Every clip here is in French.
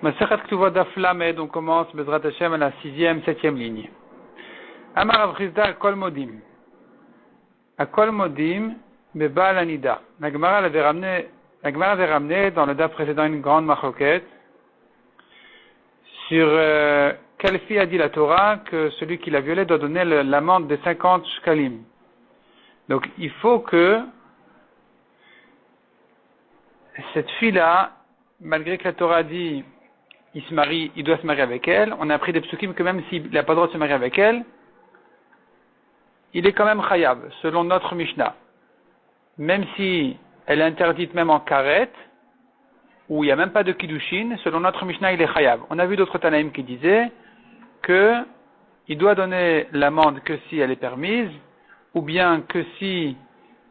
Masechet Ktuvot Daf Lamed, on commence Bezrat Hashem à la 6e, 7e ligne. Amar Rav Chisda Kol Modim. À Kol Modim, Bebal Anida. La Gemara avait ramené dans le Daf précédent une grande machloket sur quelle fille a dit la Torah que celui qui l'a violé doit donner l'amende de 50 shkalim. Donc il faut que cette fille-là, malgré que la Torah dit il doit se marier avec elle, on a appris des psukim que même s'il n'a pas le droit de se marier avec elle, il est quand même chayav, selon notre Mishnah. Même si elle est interdite même en karet, où il n'y a même pas de kiddushin, selon notre Mishnah, il est chayav. On a vu d'autres Tanaïm qui disaient que il doit donner l'amende que si elle est permise, ou bien que si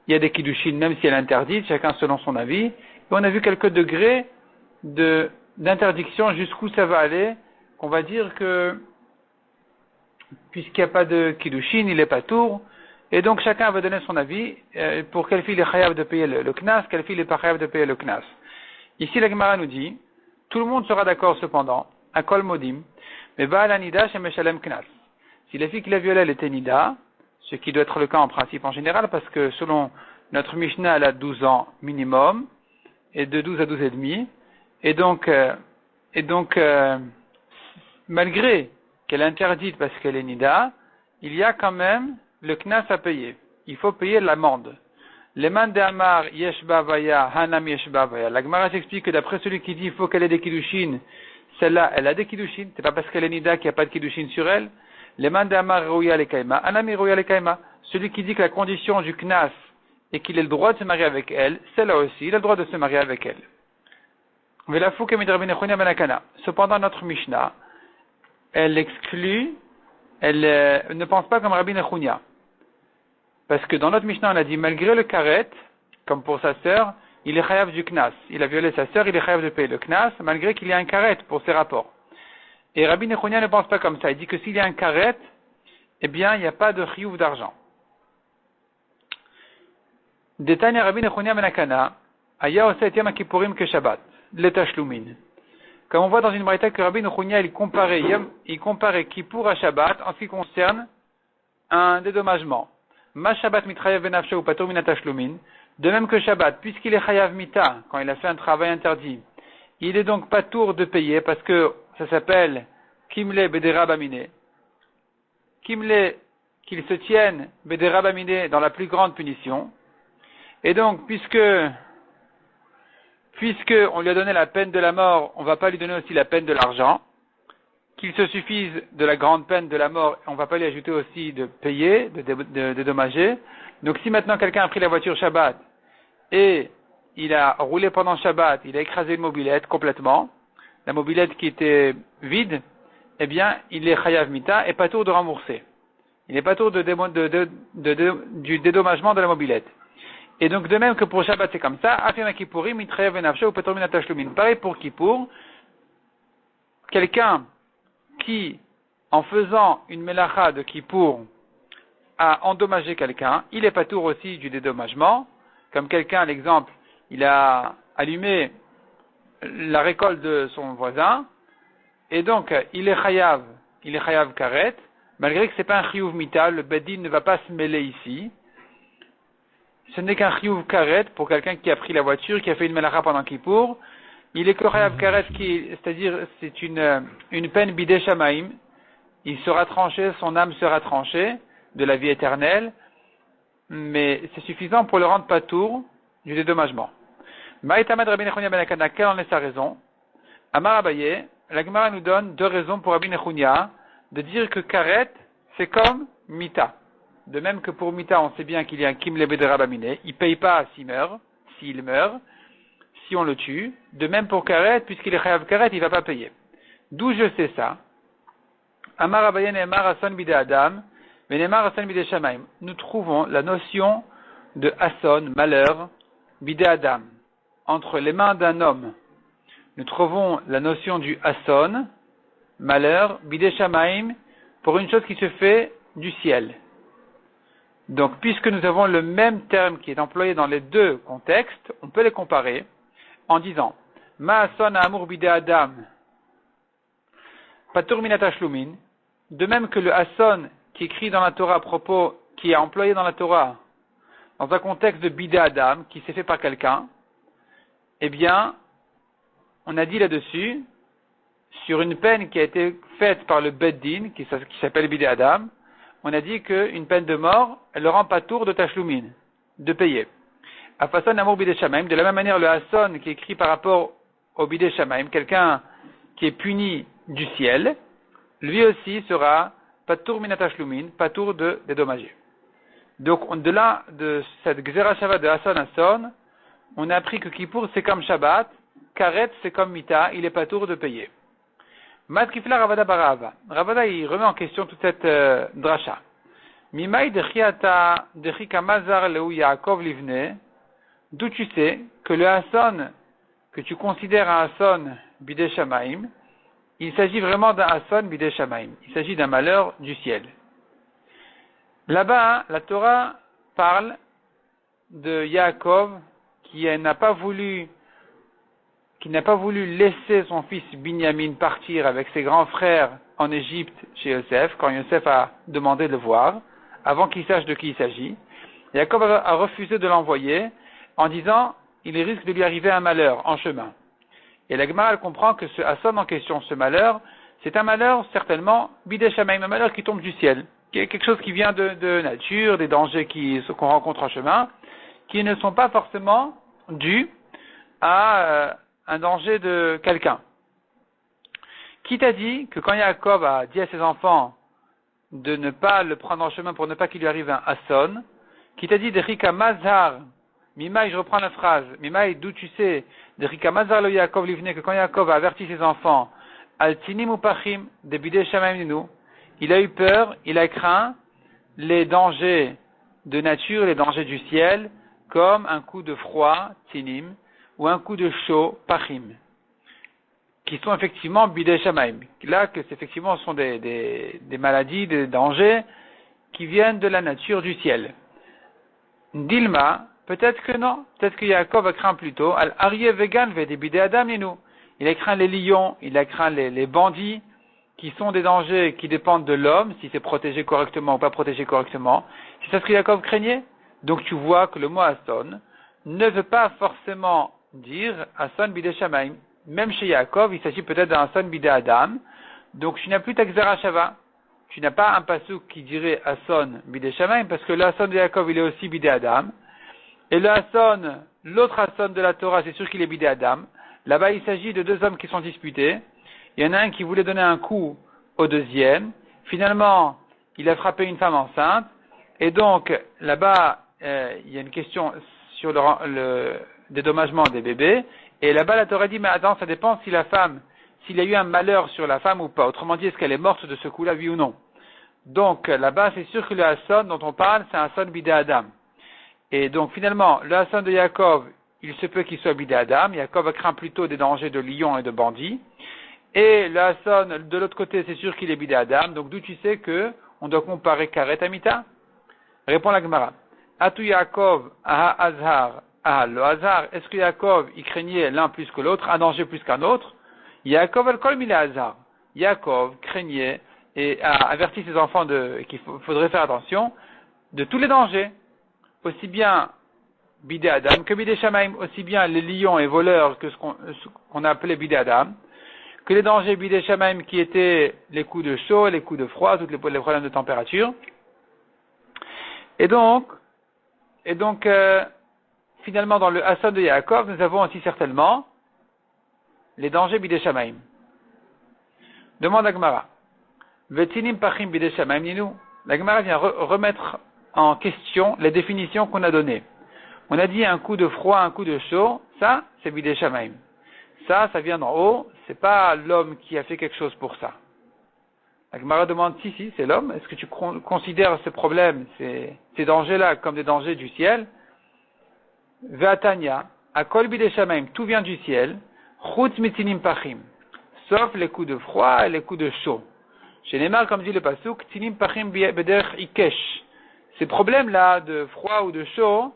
il y a des kiddushin, même si elle est interdite, chacun selon son avis. Et on a vu quelques degrés d'interdiction jusqu'où ça va aller, qu'on va dire que puisqu'il n'y a pas de kiddushin, il est pas tour, et donc chacun va donner son avis pour quelle fille il est chayav de payer le knas, quelle fille il n'est pas chayav de payer le knas. Ici la Gemara nous dit, tout le monde sera d'accord cependant, à kol modim, mais ba'al anida chez meshalem knas. Si la fille qui l'a violée elle était nida, ce qui doit être le cas en principe en général, parce que selon notre Mishnah elle a 12 ans minimum, et de 12 à 12 et demi, et donc malgré qu'elle est interdite parce qu'elle est nida, il y a quand même le knas à payer. Il faut payer l'amende. Leman de Amar yeshba vaya, hanam yeshba vaya. La Gemara s'explique que d'après celui qui dit il faut qu'elle ait des kiddushin, celle-là, elle a des kiddushin. C'est pas parce qu'elle est nida qu'il n'y a pas de kiddushin sur elle. Leman de Amar rouya lekaima, hanam rouya lekaima. Celui qui dit que la condition du knas et qu'il ait le droit de se marier avec elle, celle-là aussi, il a le droit de se marier avec elle. Cependant, notre Mishnah, elle exclut, elle ne pense pas comme Rabbi Nechunya. Parce que dans notre Mishnah, on a dit, malgré le karet, comme pour sa sœur, il est chayav du knas. Il a violé sa sœur, il est chayav de payer le knas, malgré qu'il y a un karet pour ses rapports. Et Rabbi Nechunya ne pense pas comme ça. Il dit que s'il y a un karet, eh bien, il n'y a pas de chiyuv d'argent. Détail Rabbi Nechunya Menakana, Aya Oset Yom Kippourim ke Shabbat, l'Etashlumin. Comme on voit dans une braïta que Rabbi Nechunya il comparait Kippour à Shabbat en ce qui concerne un dédommagement. Ma Shabbat mitrayav benafshe ou patur min atashlumin. De même que Shabbat, puisqu'il est chayav mita, quand il a fait un travail interdit, il est donc patour de payer parce que ça s'appelle Kimle Bedera Bamine. Kimle, qu'il se tienne Bedera Bamine dans la plus grande punition. Et donc, puisque on lui a donné la peine de la mort, on ne va pas lui donner aussi la peine de l'argent, qu'il se suffise de la grande peine de la mort, on ne va pas lui ajouter aussi de payer, de dédommager. Donc si maintenant quelqu'un a pris la voiture Shabbat et il a roulé pendant Shabbat, il a écrasé une mobilette complètement, la mobilette qui était vide, eh bien il est chayav mita et pas tour de rembourser. Il n'est pas tour du dédommagement de la mobilette. Et donc, de même que pour Shabbat, c'est comme ça. Pareil pour Kippour. Quelqu'un qui, en faisant une melacha de Kippour, a endommagé quelqu'un, il est pas tour aussi du dédommagement. Comme quelqu'un, à l'exemple, il a allumé la récolte de son voisin. Et donc, il est chayav karet. Malgré que c'est pas un chiyuv mita, le bedin ne va pas se mêler ici. Ce n'est qu'un chiyuv karet pour quelqu'un qui a pris la voiture, qui a fait une melacha pendant Kippour. Il est que chayav karet, c'est-à-dire c'est une peine bidei shamaim. Il sera tranché, son âme sera tranchée de la vie éternelle, mais c'est suffisant pour le rendre patour du dédommagement. Maïtamad Rabbi Nechunya ben Akana, quelle en est sa raison? Amar Abaye, la Gemara nous donne deux raisons pour Rabbi Nechunya de dire que karet c'est comme mita. De même que pour Mita, on sait bien qu'il y a un Kimle Bedera Bamine, il ne paye pas s'il meurt, si on le tue. De même pour Karet, puisqu'il est Chayav Karet, il ne va pas payer. D'où je sais ça? Amar Abaye Ne'emar Ason Bide Adam, mais Ne'emar Ason Bide Shamaim. Nous trouvons la notion de Ason, malheur, Bide Adam, entre les mains d'un homme. Nous trouvons la notion du Ason, malheur, Bide Shamaim, pour une chose qui se fait du ciel. Donc, puisque nous avons le même terme qui est employé dans les deux contextes, on peut les comparer en disant Ma'ason ha'amur bidei Adam patur minata shlumin, de même que le hason qui est écrit dans la Torah à propos, qui est employé dans la Torah, dans un contexte de bidé Adam, qui s'est fait par quelqu'un, eh bien, on a dit là-dessus, sur une peine qui a été faite par le Beddin, qui s'appelle bidé Adam, on a dit qu'une peine de mort, elle le rend patour de tashlumin, de payer. A façon amour bidé shamaim, de la même manière, le hason qui est écrit par rapport au bidé shamaim, quelqu'un qui est puni du ciel, lui aussi sera patour minata shlumin, patour de dédommager. Donc, au-delà de cette Gzera Shabbat de Hason, on a appris que Kippour c'est comme Shabbat, Karet c'est comme Mita, il est patour de payer. Matkifla Ravada Barava. Ravada, il remet en question toute cette dracha. Mimai dechika mazar leu Yaakov livne, d'où tu sais que le Hason, que tu considères un Hason bidé Shamaim, il s'agit vraiment d'un Hason bidé Shamaim. Il s'agit d'un malheur du ciel. Là-bas, la Torah parle de Yaakov qui n'a pas voulu laisser son fils Binyamin partir avec ses grands frères en Égypte chez Yosef, quand Yosef a demandé de le voir, avant qu'il sache de qui il s'agit. Yaakov a refusé de l'envoyer en disant il risque de lui arriver un malheur en chemin. Et la Gemara comprend que ce Hason en question, ce malheur, c'est un malheur certainement bidé shamaim, un malheur qui tombe du ciel, qui est quelque chose qui vient de nature, des dangers qu'on rencontre en chemin, qui ne sont pas forcément dus à un danger de quelqu'un. Qui t'a dit que quand Yaakov a dit à ses enfants de ne pas le prendre en chemin pour ne pas qu'il lui arrive un Hason, qui t'a dit de Rika Mazhar, Mimaï, je reprends la phrase, Mimaï, d'où tu sais, de Rika Mazhar le Yaakov livne, que quand Yaakov a averti ses enfants, Altinim ou Pachim, de Bidé Shamaim Ninu, il a eu peur, il a craint les dangers de nature, les dangers du ciel, comme un coup de froid, Tinim, ou un coup de chaud, Pachim, qui sont effectivement bidé shamaim. Là, que effectivement sont des maladies, des dangers qui viennent de la nature du ciel. Dilma, peut-être que non, peut-être que Yaakov a craint plutôt, al-Arié vegan des bidé adam ninu. Il a craint les lions, il a craint les bandits, qui sont des dangers qui dépendent de l'homme, si c'est protégé correctement ou pas protégé correctement. C'est ça ce que Yaakov craignait. Donc tu vois que le mot Hason ne veut pas forcément dire Hason bidé shamaim. Même chez Yaakov, il s'agit peut-être d'un Hason bidé Adam. Donc tu n'as plus ta Gzera Shava. Tu n'as pas un pasuk qui dirait Hason bidé shamaim, parce que le Hason de Yaakov, il est aussi bidé Adam. Et le Hason, l'autre Hason de la Torah, c'est sûr qu'il est bidé Adam. Là-bas, il s'agit de deux hommes qui sont disputés. Il y en a un qui voulait donner un coup au deuxième. Finalement, il a frappé une femme enceinte. Et donc, là-bas, il y a une question sur le dédommagement des bébés. Et là-bas, la Torah dit, mais attends, ça dépend si la femme, s'il y a eu un malheur sur la femme ou pas. Autrement dit, est-ce qu'elle est morte de ce coup-là, oui ou non? Donc, là-bas, c'est sûr que le Hason dont on parle, c'est un Hason bidé Adam. Et donc, finalement, le Hason de Yaakov, il se peut qu'il soit bidé Adam. Yaakov craint plutôt des dangers de lions et de bandits. Et le Hason, de l'autre côté, c'est sûr qu'il est bidé Adam. Donc, d'où tu sais que on doit comparer Karet à Mita? Répond la Gemara. Atu Yaakov, aha Azhar, aha le Hazar. Est-ce que Yaakov, il craignait l'un plus que l'autre, un danger plus qu'un autre? Yaakov al-Kol mila Hazar. Yaakov craignait et a averti ses enfants qu'il faudrait faire attention de tous les dangers. Aussi bien bidé Adam que bidé Shamaim, aussi bien les lions et voleurs que ce qu'on a appelé bidé Adam, que les dangers bidé Shamaim qui étaient les coups de chaud, les coups de froid, tous les problèmes de température. Et donc, finalement, dans le Hason de Yaakov, nous avons aussi certainement les dangers bidé Shamaim. Demande à Gemara. Vetinim pachim bidé Shamaim ninu. La Gemara vient remettre en question les définitions qu'on a données. On a dit un coup de froid, un coup de chaud, ça, c'est bidé Shamaim. Ça vient d'en haut, c'est pas l'homme qui a fait quelque chose pour ça. La Gemara demande si, c'est l'homme. Est-ce que tu considères ces problèmes, ces dangers-là, comme des dangers du ciel? Ve'atanya, akol bidé Shamaim, tout vient du ciel, chutz mitinim pachim, sauf les coups de froid et les coups de chaud. Chez Neymar, comme dit le pasuk, tinim pachim bederch ikesh. Ces problèmes-là de froid ou de chaud,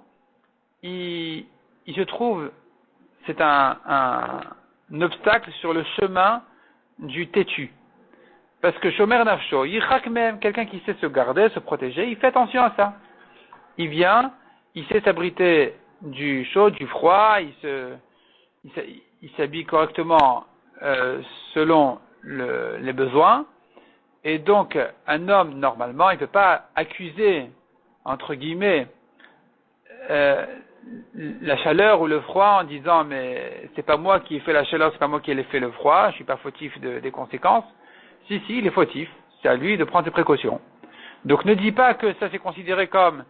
ils se trouvent, c'est un obstacle sur le chemin du têtu. Parce que Shomer Nafsho, Yichak même, quelqu'un qui sait se garder, se protéger, il fait attention à ça. Il vient, il sait s'abriter du chaud, du froid, il s'habille correctement selon les besoins. Et donc, un homme, normalement, il ne peut pas accuser, entre guillemets, la chaleur ou le froid en disant mais c'est pas moi qui ai fait la chaleur, c'est pas moi qui ai fait le froid, je suis pas fautif des conséquences. Si, il est fautif. C'est à lui de prendre ses précautions. Donc ne dis pas que ça c'est considéré comme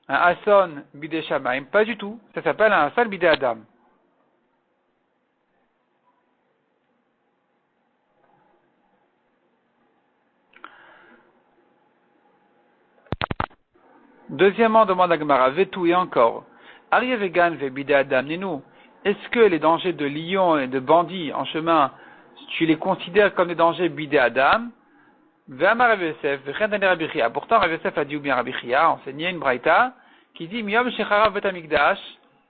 un Hasson bidé Shamaim. Pas du tout. Ça s'appelle un Hasson bidé Adam. Deuxièmement, demande à Gemara, Vetou et encore. Arié vegan ve bidé Adam, Nénou. Est-ce que les dangers de lions et de bandits en chemin, tu les considères comme des dangers bidé Adam? Pourtant, Rav Yosef a dit ou bien Rabbi Chia, enseigné une braïta, qui dit Miyom Shecharav Bet Hamikdash,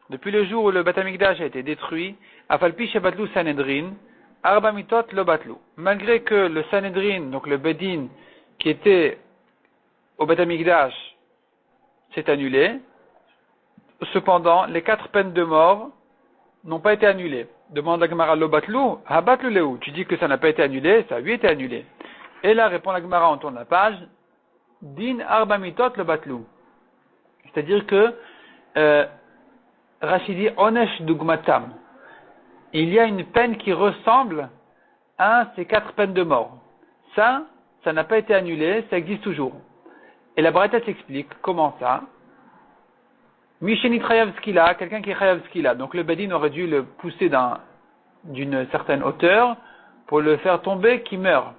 depuis le jour où le Bet Hamikdash a été détruit, Afalpi Shebatlu Sanhedrin, Arba Mitot Lo Batlu. Malgré que le Sanhedrin, donc le Bedin, qui était au Bet Hamikdash, s'est annulé, cependant, les 4 peines de mort n'ont pas été annulées. Demande la Gemara Lo Batlu, Habatlu Leu. Tu dis que ça n'a pas été annulé, ça a lui été annulé. Et là, répond la Gemara, on tourne la page, Din Arba Mitot Lo Batlu. C'est-à-dire que Rachidi Onesh Dugmatam. Il y a une peine qui ressemble à ces 4 peines de mort. Ça n'a pas été annulé, ça existe toujours. Et la Braïta s'explique comment ça. Misheni Chayav Skila, quelqu'un qui est Chayav Skila. Donc le Bedin aurait dû le pousser d'une certaine hauteur pour le faire tomber qui meurt.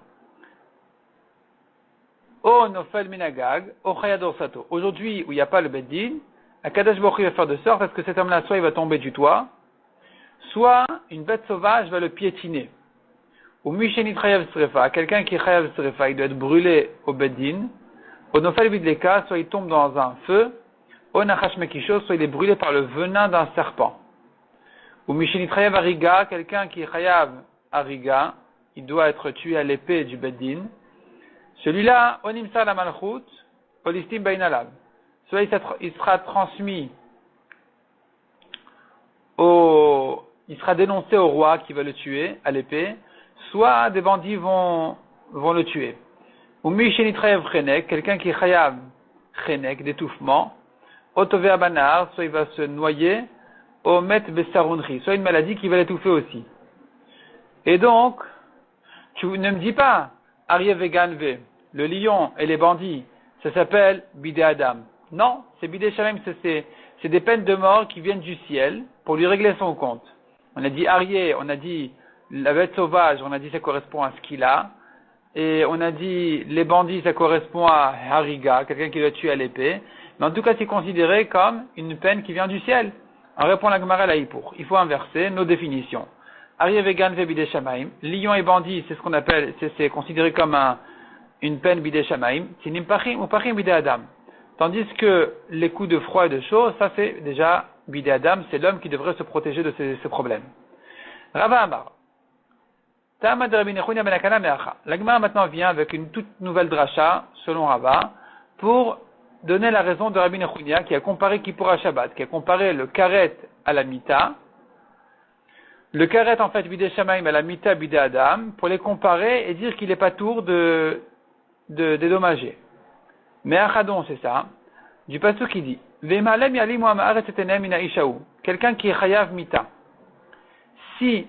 O Nofel Minagag, O Chayador Sato. Aujourd'hui, où il n'y a pas le Bedin, Akadosh Baruch Hu va faire de sorte à ce que cet homme-là, soit il va tomber du toit, soit une bête sauvage va le piétiner. Ou Misheni Chayav Srefa, quelqu'un qui est Chayav Srefa, il doit être brûlé au Bedin. O Nofel Bidleka, soit il tombe dans un feu. O Nachash Mekisho, soit il est brûlé par le venin d'un serpent. Ou Misheni Chayav Ariga, quelqu'un qui est Chayav Ariga, il doit être tué à l'épée du Bedin. Celui-là, Onimsa la Malchut, Olistim Bainalab. Soit il sera transmis il sera dénoncé au roi qui va le tuer à l'épée, soit des bandits vont le tuer. Ou Misheni Chayav Chenek, quelqu'un qui est Chayav Chenek, d'étouffement, Otove Abanar, soit il va se noyer, Omet Bessarunri, soit une maladie qui va l'étouffer aussi. Et donc, tu ne me dis pas, Aryeh Veganve, le lion et les bandits, ça s'appelle Bidé Adam. Non, c'est Bidé Shalem, c'est des peines de mort qui viennent du ciel pour lui régler son compte. On a dit Aryeh, on a dit la bête sauvage, on a dit ça correspond à ce qu'il a. Et on a dit les bandits, ça correspond à Hariga, quelqu'un qui doit tuer à l'épée. Mais en tout cas, c'est considéré comme une peine qui vient du ciel. On répond la Gemara Laïpour. Il faut inverser nos définitions. Aryeh Vegan ve Bidé Shamaim. Lion et bandit, c'est ce qu'on appelle, c'est considéré comme une peine Bidé Shamaim. Tinim Pachim ou Pachim Bidé Adam. Tandis que les coups de froid et de chaud, ça c'est déjà Bidé Adam, c'est l'homme qui devrait se protéger de ce problème. Rava Amar. La Gemara maintenant vient avec une toute nouvelle dracha, selon Rava, pour donner la raison de Rabbi Nechunia qui a comparé Kippour à Shabbat, qui a comparé le karet à la mita, le karet en fait bidé shamaim à la mita bidé adam, pour les comparer et dire qu'il n'est pas tour de dédommager. Mais Achadon, c'est ça, du pasuk qui dit Ve'malem yalim wa ma'aret etenem mina ishaou, quelqu'un qui est chayav mita. Si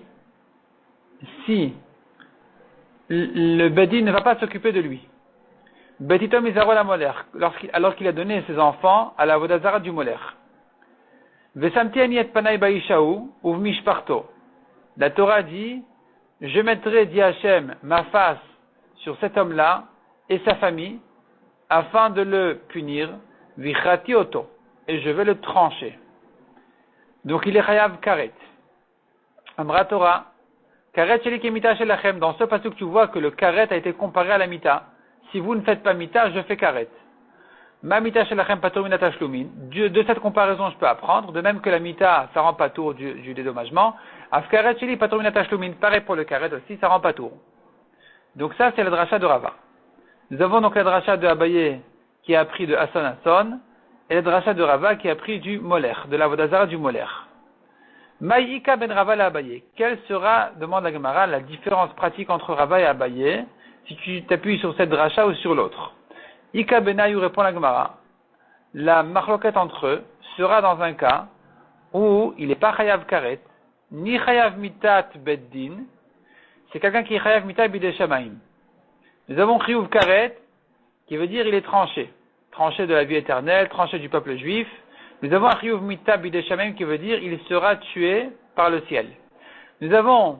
le Bedi ne va pas s'occuper de lui, Betitom izaro la moler, alors qu'il a donné ses enfants à la vodazara du moler. Vesamti aniet panay baishaou ou mishparto. La Torah dit, je mettrai, dit Hachem, ma face sur cet homme-là et sa famille, afin de le punir, vichati oto, et je vais le trancher. Donc il est chayav karet. Amra Torah, karet sheli kemita shelachem. Dans ce passage tu vois que le karet a été comparé à la mita. Si vous ne faites pas mita, je fais karet. Ma mita shelachem patur min tashlumin. De cette comparaison, je peux apprendre, de même que la mita, ça rend pas tour du dédommagement. Af karet sheli patur min tashlumin. Pareil pour le karet aussi, ça rend pas tour. Donc ça, c'est la dracha de Rava. Nous avons donc la dracha de Abaye qui a appris de Hassan Hassan, et la dracha de Rava qui a appris du Moler, de la Vodazara du Moler. Maïka ben Rava la Abaye. Quelle sera, demande la Gemara, la différence pratique entre Rava et Abaye, si tu t'appuies sur cette dracha ou sur l'autre? Ika ben Ayou répond la Gemara. La marloquette entre eux sera dans un cas où il n'est pas chayav karet, ni chayav mitat beddin, c'est quelqu'un qui est chayav mitat bidei shamaim. Nous avons chiyuv karet, qui veut dire il est tranché. Tranché de la vie éternelle, tranché du peuple juif. Nous avons un chiyuv mitat bidei shamaim qui veut dire il sera tué par le ciel. Nous avons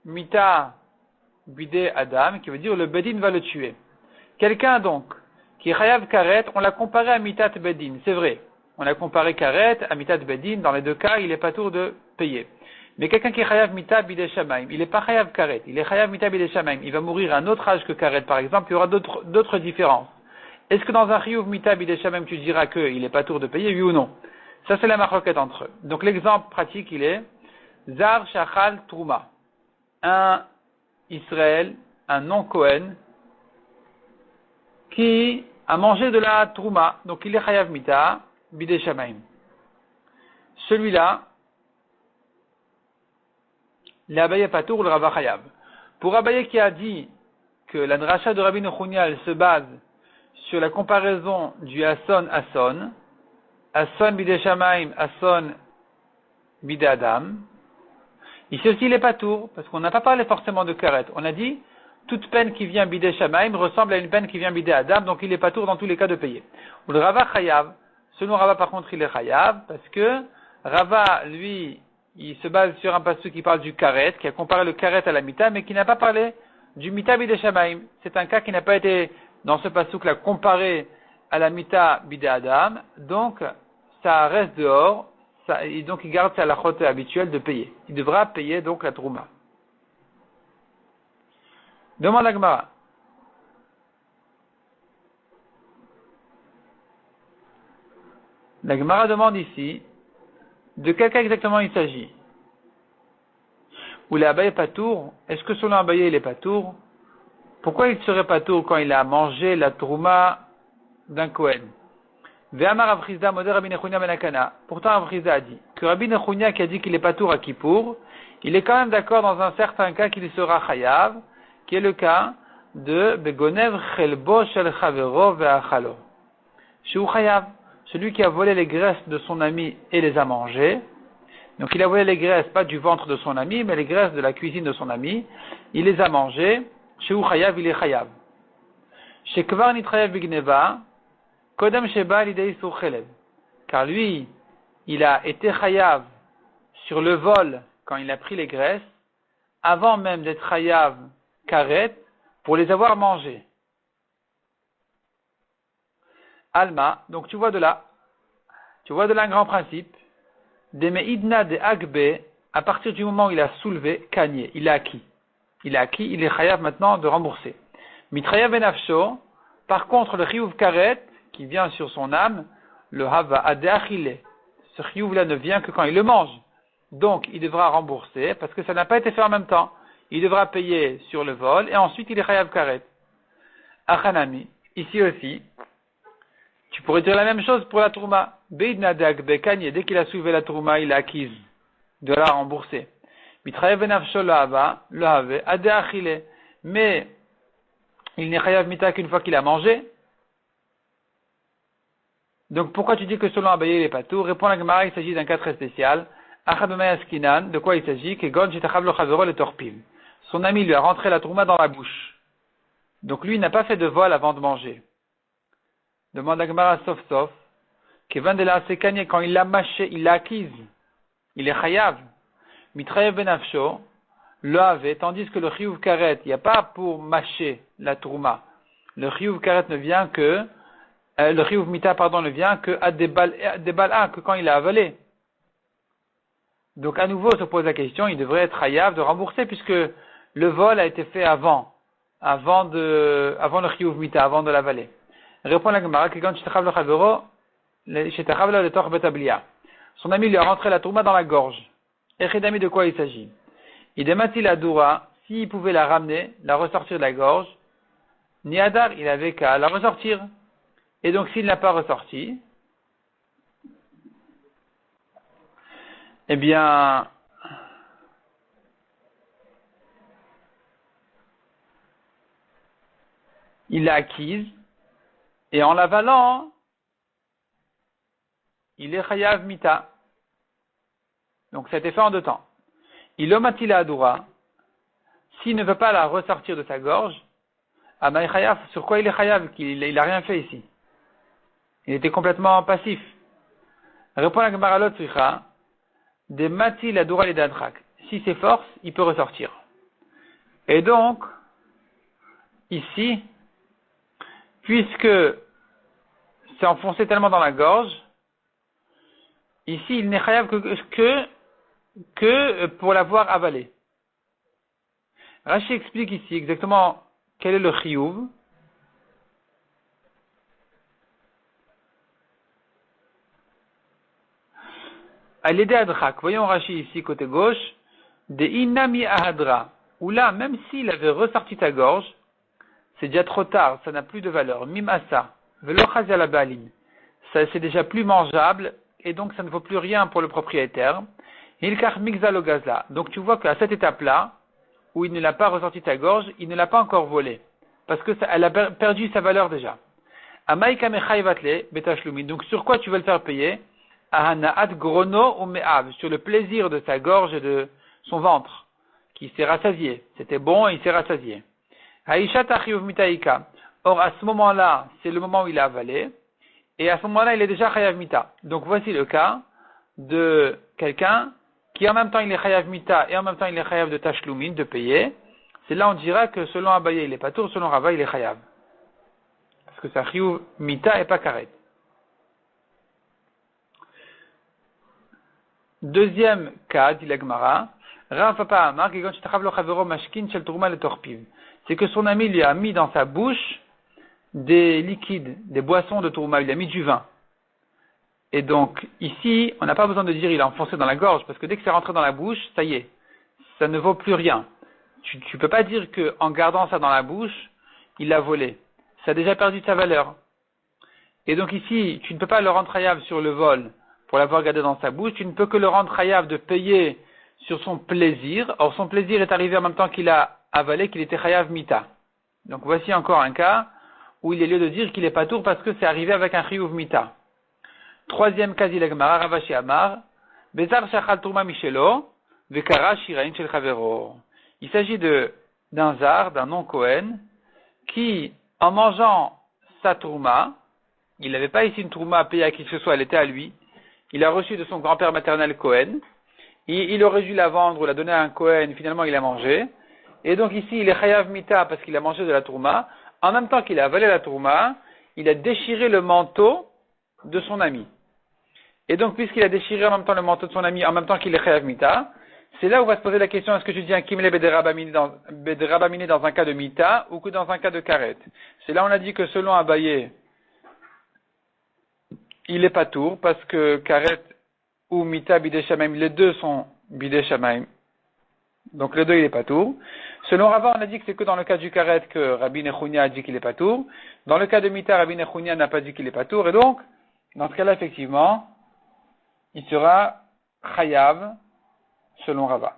mita bidei adam qui veut dire le beddin va le tuer. Quelqu'un donc qui est chayav karet, on l'a comparé à mitat beddin, c'est vrai. On a comparé karet à mitat beddin, dans les deux cas il est pas tour de payer. Mais quelqu'un qui est chayav mita bidei shamaim, il n'est pas chayav karet, il est chayav mita bidei shamaim, il va mourir à un autre âge que karet par exemple, il y aura d'autres différences. Est-ce que dans un chiyuv mita bidei shamaim tu diras qu'il n'est pas tour de payer, oui ou non? Ça c'est la marloquette entre eux. Donc l'exemple pratique il est Zar Shachal Trouma. Un Israël, un non-Kohen, qui a mangé de la Trouma, donc il est chayav mita bidei shamaim. Celui-là, l'Abaye Patour, le Rava Chayav. Pour Abaye qui a dit que la dracha de Rabbi Nechunia se base sur la comparaison du Hasson Hasson, Hasson bidei shamaim, Hasson bidei adam, ici aussi il est Patour, parce qu'on n'a pas parlé forcément de karet. On a dit, toute peine qui vient bidei shamaim ressemble à une peine qui vient bidei adam, donc il est Patour dans tous les cas de payer. Ou le Rava Chayav, selon Rava par contre il est Chayav, parce que Rava, lui, il se base sur un passage qui parle du karet, qui a comparé le karet à la mita, mais qui n'a pas parlé du mita bidei shamaim. C'est un cas qui n'a pas été, dans ce passage là, comparé à la mita bidei adam, donc ça reste dehors, et donc il garde sa lachot habituelle de payer. Il devra payer donc la trouma. Demande la Gemara. La Gemara demande ici, de quel cas exactement il s'agit? Ou l'Abaye Patour, est-ce que selon Abaye il est Patour? Pourquoi il serait Patour quand il a mangé la trouma d'un Kohen? Ve'amar Rav Chizda modé Rabbi Nechunia ben Akana. Pourtant Rav Chizda a dit que Rabbi Nechunia qui a dit qu'il est Patour à Kippour, il est quand même d'accord dans un certain cas qu'il sera Chayav, qui est le cas de Begonev Chelbo Shel Chavero Ve'achalo. Shu Chayav, celui qui a volé les graisses de son ami et les a mangées. Donc il a volé les graisses, pas du ventre de son ami, mais les graisses de la cuisine de son ami. Il les a mangées. Chez Chayav, il est Chayav. Chez Kvar Nitrayev Bigneva, Kodem Sheba Lidei Sur Chelev. Car lui, il a été Chayav sur le vol quand il a pris les graisses, avant même d'être Chayav Karet, pour les avoir mangées. Alma, donc tu vois de là un grand principe. De meidna de agbe, à partir du moment où il a soulevé, kanye, il a acquis. Il est chayav maintenant de rembourser. Mitrayav benafsho, par contre le chiyuv karet, qui vient sur son âme, le hava adeachile. Ce chiyuv là ne vient que quand il le mange. Donc il devra rembourser, parce que ça n'a pas été fait en même temps. Il devra payer sur le vol, et ensuite il est chayav karet. Achanami, ici aussi, tu pourrais dire la même chose pour la trouma. Beidna de kanye, dès qu'il a soulevé la trouma, il a acquise de la rembourser. Mitrayev benafsho le hava adeachile. Mais il n'est chayav mita qu'une fois qu'il a mangé. Donc pourquoi tu dis que selon Abaye il est pas tout? Répond la Gemara, il s'agit d'un cas très spécial. Achabemeyaskinan, de quoi il s'agit? Kegon shitachab lo chavero le torpil. Son ami lui a rentré la trouma dans la bouche. Donc lui il n'a pas fait de vol avant de manger. Demande la Gemara sauf sauf. Kevan de la sekanye, quand il l'a mâché, il l'a acquise. Il est chayav. Mitrayev benafsho, le avait, tandis que le chiyuv karet, il n'y a pas pour mâcher la trouma. Le chiyuv karet ne vient que, le chiyuv mita, ne vient que à des balles, que quand il a avalé. Donc à nouveau se pose la question, il devrait être chayav de rembourser puisque le vol a été fait avant le chiyuv mita, avant de l'avaler. Répond la Gemara que quand shetachav le chavero, shetachav le tor betablia. Son ami lui a rentré la trouma dans la gorge. Echidami, de quoi il s'agit? Idemati la doura, s'il pouvait la ramener, la ressortir de la gorge, Niadar, il avait qu'à la ressortir. Et donc, s'il ne l'a pas ressorti, eh bien, il l'a acquise, et en l'avalant, il est chayav mita. Donc, ça a été fait en 2 temps. Il omatila adura, s'il ne veut pas la ressortir de sa gorge, amay chayav, sur quoi il est chayav? Il n'a rien fait ici. Il était complètement passif. Répond la Gemara Lot Tzricha, de matil adura les dadrak. Si c'est force, il peut ressortir. Et donc, ici, puisque c'est enfoncé tellement dans la gorge, ici, il n'est chayav que pour l'avoir avalé. Rashi explique ici exactement quel est le chiyuv. À l'aider adrak. Voyons Rashi ici, côté gauche, de inami ahadra. Où là, même s'il avait ressorti ta gorge, c'est déjà trop tard, ça n'a plus de valeur. Mimasa, velo chazia la balim. Ça, c'est déjà plus mangeable, et donc ça ne vaut plus rien pour le propriétaire. Ilkar mixalo gazla. Donc tu vois qu'à cette étape-là, où il ne l'a pas ressorti ta gorge, il ne l'a pas encore volé. Parce que elle a perdu sa valeur déjà. Amaika mechayvatle betashlumin. Donc sur quoi tu veux le faire payer? Ahanaat grono ou me'av. Sur le plaisir de sa gorge et de son ventre, qui s'est rassasié. C'était bon et il s'est rassasié. Haïshat achiyuv mitaïka. Or, à ce moment-là, c'est le moment où il a avalé. Et à ce moment-là, il est déjà chayav mita. Donc, voici le cas de quelqu'un qui, en même temps, il est chayav mita et en même temps, il est chayav de tashlumin, de payer. C'est là, on dira que selon Abaye, il est patour, selon Rava, il est chayav. Parce que c'est achiyuv mita et pas karet. Deuxième cas, dit la Gemara, c'est que son ami lui a mis dans sa bouche des liquides, des boissons de tourma, il lui a mis du vin. Et donc, ici, on n'a pas besoin de dire il a enfoncé dans la gorge, parce que dès que c'est rentré dans la bouche, ça y est, ça ne vaut plus rien. Tu peux pas dire qu'en gardant ça dans la bouche, il l'a volé. Ça a déjà perdu sa valeur. Et donc ici, tu ne peux pas le rendre chayav sur le vol, pour l'avoir gardé dans sa bouche, tu ne peux que le rendre chayav de payer sur son plaisir. Or, son plaisir est arrivé en même temps qu'il a avalé, qu'il était chayav mita. Donc, voici encore un cas où il est lieu de dire qu'il est patour parce que c'est arrivé avec un chiyuv mita. Troisième cas, dit la Gemara, Ravashi Amar, Bezar shachal tourma michelo, vekara shirain shel chavero. Il s'agit d'un zar, d'un non-Kohen, qui, en mangeant sa tourma, il n'avait pas ici une tourma à payer à qui que ce soit, elle était à lui. Il a reçu de son grand-père maternel Cohen. Il aurait dû la vendre ou la donner à un Cohen. Finalement, il a mangé. Et donc ici, il est chayav mita parce qu'il a mangé de la tourma. En même temps qu'il a avalé la tourma, il a déchiré le manteau de son ami. Et donc, puisqu'il a déchiré en même temps le manteau de son ami, en même temps qu'il est chayav mita, c'est là où va se poser la question, est-ce que tu dis un kimle bederabamine dans un cas de mita ou que dans un cas de karet? C'est là où on a dit que selon Abaye, il est patour parce que karet ou mita bidei shamaim, les deux sont bidei shamaim. Donc les deux il est patour. Selon Rava, on a dit que c'est que dans le cas du karet que Rabbi Nechounia a dit qu'il est patour. Dans le cas de mita, Rabbi Nechounia n'a pas dit qu'il est patour. Et donc, dans ce cas-là, effectivement, il sera chayav selon Rava.